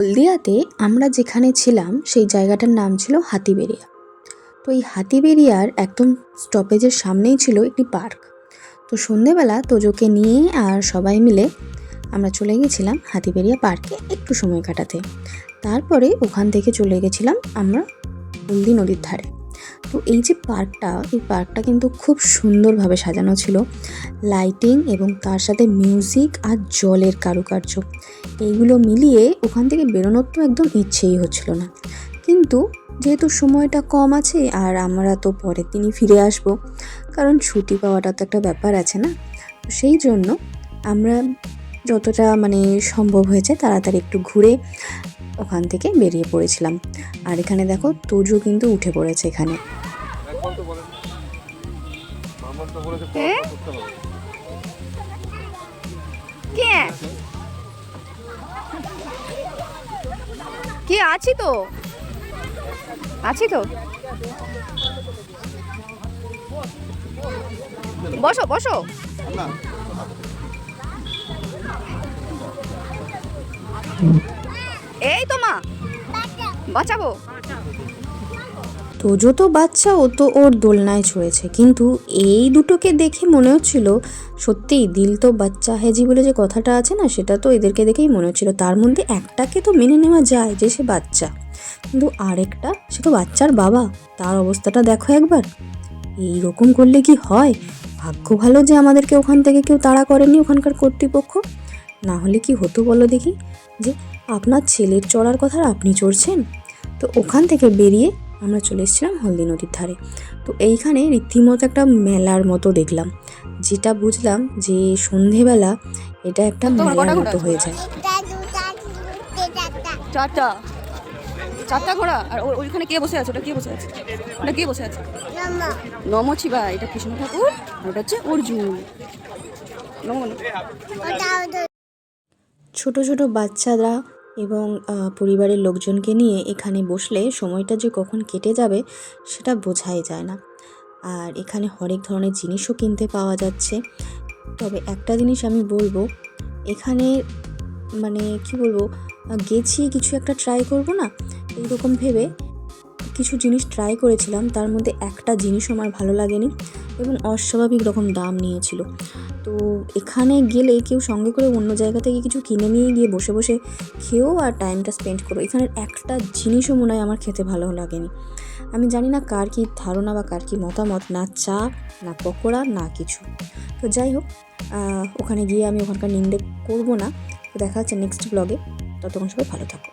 হলদিয়াতে আমরা যেখানে ছিলাম সেই জায়গাটার নাম ছিল হাতিবেড়িয়া। তো এই হাতিবেড়িয়ার একদম স্টপেজের সামনেই ছিল একটি পার্ক। তো সন্ধেবেলা তোজোকে নিয়ে আর সবাই মিলে আমরা চলে গেছিলাম হাতিবেড়িয়া পার্কে একটু সময় কাটাতে। তারপরে ওখান থেকে চলে গেছিলাম আমরা হলদি নদীর ধারে। তো এই যে পার্কটা, এই পার্কটা কিন্তু খুব সুন্দরভাবে সাজানো ছিল, লাইটিং এবং তার সাথে মিউজিক আর জলের কারুকার্য, এইগুলো মিলিয়ে ওখান থেকে বেরোনোর তো একদম ইচ্ছেই হচ্ছিল না। কিন্তু যেহেতু সময়টা কম আছে আর আমরা তো পরের দিনই ফিরে আসব, কারণ ছুটি পাওয়াটা তো একটা ব্যাপার আছে না, তো সেই জন্য আমরা যতটা সম্ভব হয়েছে তাড়াতাড়ি একটু ঘুরে ওখান থেকে বেরিয়ে পড়েছিলাম। আর এখানে দেখো তোজো কিন্তু উঠে পড়েছে এখানে। কি আছি তো বসো বসো। এই তো মা বাঁচাবো। তোজো তো বাচ্চা, ও তো ওর দোলনায় ছুঁয়েছে, কিন্তু এই দুটোকে দেখে মনে হচ্ছিল সত্যিই দিল তো বাচ্চা হেজি বলে যে কথাটা আছে না, সেটা তো এদেরকে দেখেই মনে হচ্ছিল। তার মধ্যে একটাকে তো মেনে নেওয়া যায় যে সে বাচ্চা, কিন্তু আরেকটা সে তো বাচ্চার বাবা, তার অবস্থাটা দেখো একবার। এই রকম করলে কি হয়? ভাগ্য ভালো যে আমাদেরকে ওখান থেকে কেউ তাড়া করেনি, ওখানকার কর্তৃপক্ষ। না হলে কি হতো বলো দেখি, যে আপনার ছেলের চড়ার কথা আপনি চড়ছেন। তো ওখান থেকে বেরিয়ে আমরা চলে এসেছিলাম হলদি নদীর ধারে। তো এইখানে রীতিমতো একটা মেলার মতো দেখলাম, যেটা বুঝলাম যে সন্ধেবেলা এটা একটা মেলার মতো হয়ে যায়। চারটা ঘোড়া। আর ওইখানে কে বসে আছে? ওটা কে বসে আছে? ওটা কে বসে আছে? নমঃশিবায়। এটা কৃষ্ণ ঠাকুর আর ওটা হচ্ছে অর্জুন। ছোট ছোট বাচ্চারা এবং পরিবারের লোকজনকে নিয়ে এখানে বসলে সময়টা যে কখন কেটে যাবে সেটা বোঝাই যায় না। আর এখানে হরেক ধরনের জিনিসও কিনতে পাওয়া যাচ্ছে। তবে একটা জিনিস আমি বলবো, এখানে কি বলবো, গেছি কিছু একটা ট্রাই করব না, এইরকম ভেবে কিছু জিনিস ট্রাই করেছিলাম। তার মধ্যে একটা জিনিসও আমার ভালো লাগেনি এবং অস্বাভাবিক রকম দাম নিয়েছিল। তো এখানে গেলে কেউ সঙ্গে করে অন্য জায়গা থেকে কিছু কিনে নিয়ে গিয়ে বসে বসে খেয়েও আর টাইমটা স্পেন্ড করো। এখানের একটা জিনিসও মনে হয় আমার খেতে ভালো লাগেনি। আমি জানি না কার কী ধারণা বা কার কী মতামত, না চা না পকোড়া না কিছু। তো যাই হোক, ওখানে গিয়ে আমি ওখানকার নিন্দে করবো না। তো দেখা হচ্ছে নেক্সট ব্লগে। ততক্ষণ সবাই ভালো থাকো।